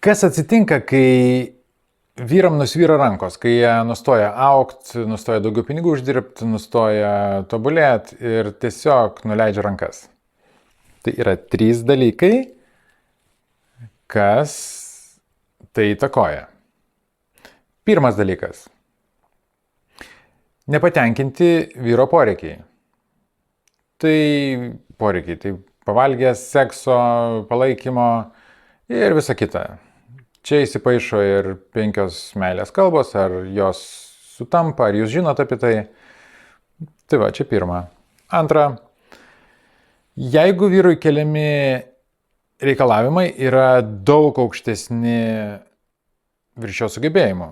Kas atsitinka, kai vyram nusvyra rankos, kai jie nustoja aukti, nustoja daugiau pinigų uždirbti, nustoja tobulėti ir tiesiog nuleidžia rankas? Tai yra 3 dalykai, kas tai įtakoja. Pirmas dalykas. Nepatenkinti vyro poreikiai. Tai poreikiai, tai pavalgės, sekso, palaikymo ir visa kita. Čia įsipaišo ir 5 meilės kalbos, ar jos sutampa, ar jūs žinot apie tai. Tai va, čia pirma. Antra, jeigu vyrui keliami reikalavimai yra daug aukštesni virš jo sugebėjimų.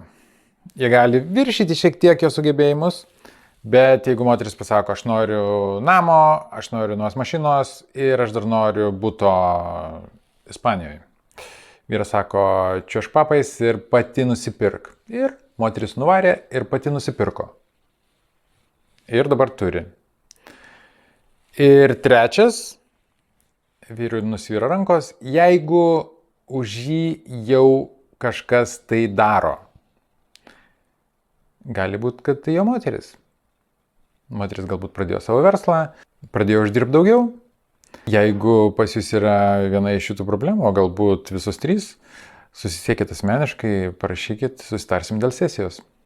Jie gali viršyti šiek tiek jo sugebėjimus, bet jeigu moteris pasako, aš noriu namo, aš noriu nuos mašinos ir aš dar noriu buto Ispanijoje. Vyras sako, čiuoš papais ir pati nusipirk. Ir moteris nuvarė ir pati nusipirko. Ir dabar turi. Ir trečias, vyrui nusvyra rankos, jeigu už jį jau kažkas tai daro. Gali būti, kad tai jo moteris. Moteris galbūt pradėjo savo verslą, pradėjo uždirbti daugiau. Jeigu pas jūs yra viena iš šitų problemų, o galbūt visos 3, susisiekit asmeniškai, parašykit, susitarsim dėl sesijos.